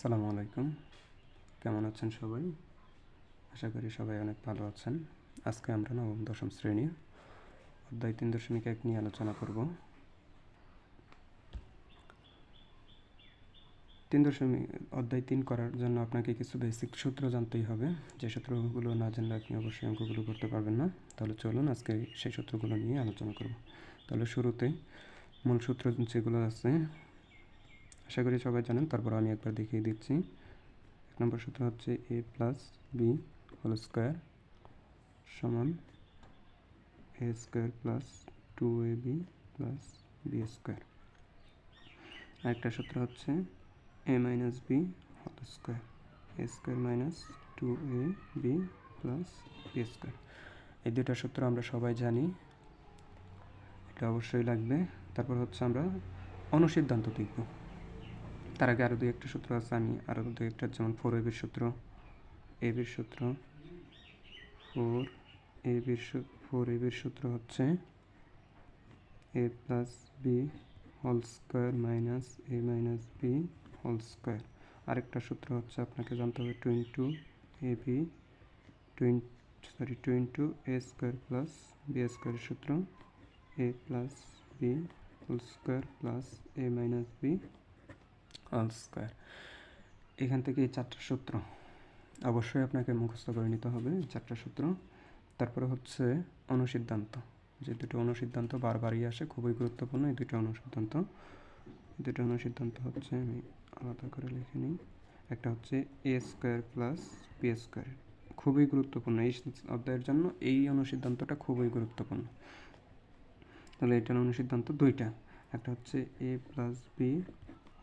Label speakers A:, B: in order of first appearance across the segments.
A: আসসালামু আলাইকুম। কেমন আছেন সবাই? আশা করি সবাই অনেক ভালো আছেন। আজকে আমরা নবম দশম শ্রেণীর অধ্যায় 3.1 নিয়ে আলোচনা করব। 3 করার জন্য আপনাকে কিছু বেসিক সূত্র জানতেই হবে, যে সূত্রগুলো না জানলে আপনি অবশ্যই অঙ্কগুলো করতে পারবেন না। তাহলে চলুন আজকে সেই সূত্রগুলো নিয়ে আলোচনা করব। তাহলে শুরুতে মূল সূত্র যেগুলো আছে আশা করি সবাই জানেন, তারপর আমি একবার দেখিয়ে দিচ্ছি। 1 নম্বর সূত্র হচ্ছে a plus b whole square সমান a square plus 2ab plus b square. আরেকটা সূত্র হচ্ছে a minus b whole square a square minus 2ab plus b square. এই দুটা সূত্র আমরা সবাই জানি, এটা অবশ্যই লাগবে। তারপর হচ্ছে আমরা অনুসিদ্ধান্ত দেখব। তার আগে আরও 2-1টা সূত্র আছে, আমি আরও 2-1টা, যেমন 4ab সূত্র, ab সূত্র 4ab সূত্র হচ্ছে a plus B whole square minus a minus B whole square. আরেকটা সূত্র হচ্ছে আপনাকে জানতে হবে 2 into a square plus b স্কোয়ারের সূত্র a plus B whole square plus a minus B whole square. এখান থেকে এই 4টা সূত্র অবশ্যই আপনাকে মুখস্থ করে নিতে হবে, এই 4টা সূত্র। তারপরে হচ্ছে অনুসিদ্ধান্ত, যে দুটো অনুসিদ্ধান্ত বারবারই আসে, খুবই গুরুত্বপূর্ণ এই দুটো অনুসিদ্ধান্ত হচ্ছে, আমি আলাদা করে লিখে নিই। একটা হচ্ছে এ স্কোয়ার প্লাস বি স্কোয়ার, খুবই গুরুত্বপূর্ণ এই অধ্যায়ের জন্য। এই অনুসিদ্ধান্তটা খুবই গুরুত্বপূর্ণ। তাহলে এটার অনুসিদ্ধান্ত দুইটা, একটা হচ্ছে এ plus B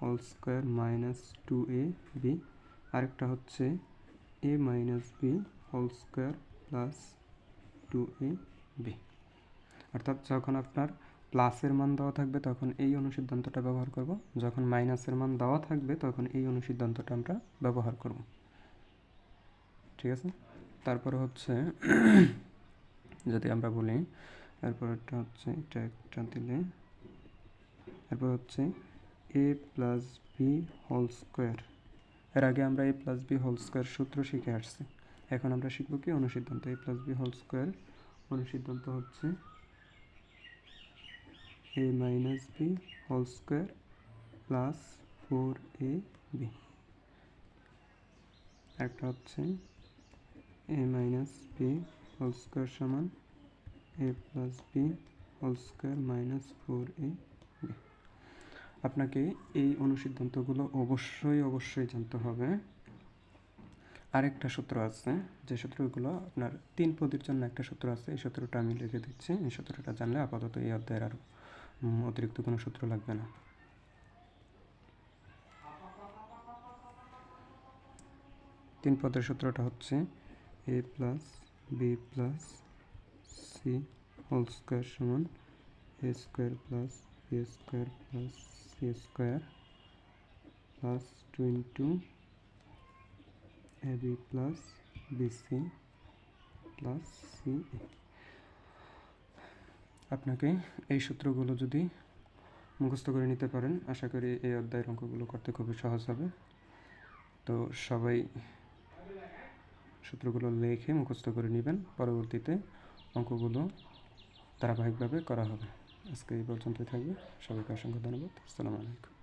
A: whole square minus 2ab, আরেকটা হচ্ছে A minus B whole square plus 2ab। অর্থাৎ যখন আপনার প্লাসের মান দেওয়া থাকবে তখন এই অনুসিদ্ধান্তটা ব্যবহার করব, যখন মাইনাসের মান দেওয়া থাকবে তখন এই অনুসিদ্ধান্তটা আমরা ব্যবহার করব। ঠিক আছে? তারপরে হচ্ছে যদি আমরা বলি, এরপরটা হচ্ছে এটা একটা দিলে, এরপর হচ্ছে এ প্লাস বি হোল স্কোয়ার। এর আগে আমরা a plus B whole square সূত্র শিখে আসছি, এখন আমরা শিখব কি অনুসিদ্ধান্ত। A plus B whole square অনুসিদ্ধান্ত হচ্ছে a minus B whole square plus 4ab। একটা হচ্ছে a minus B whole square সমান a plus B whole square minus 4ab। আপনাকে এই অনুসিদ্ধান্তগুলো অবশ্যই জানতে হবে। আরেকটা সূত্র আছে, যে সূত্রগুলো আপনার 3 পদের জন্য একটা সূত্র আছে, এই সূত্রটা আমি লিখে দিচ্ছি। এই সূত্রটা জানলে আপাতত এই অধ্যায়ের আর অতিরিক্ত কোনো সূত্র লাগবে না। 3 পদের সূত্রটা হচ্ছে a plus b plus c whole square সমান a square plus b square plus c square plus 2 into ab plus bc plus c. আপনাকে এই সূত্রগুলো যদি মুখস্থ করে নিতে পারেন, আশা করি এই অধ্যায়ের অঙ্কগুলো করতে খুবই সহজ হবে। তো সবাই সূত্রগুলো লিখে মুখস্থ করে নেবেন, পরবর্তীতে অঙ্কগুলো ধারাবাহিকভাবে করা হবে। আজকে এই পর্যন্তই থাকবে। সবাইকে অসংখ্য ধন্যবাদ। আসসালামু আলাইকুম।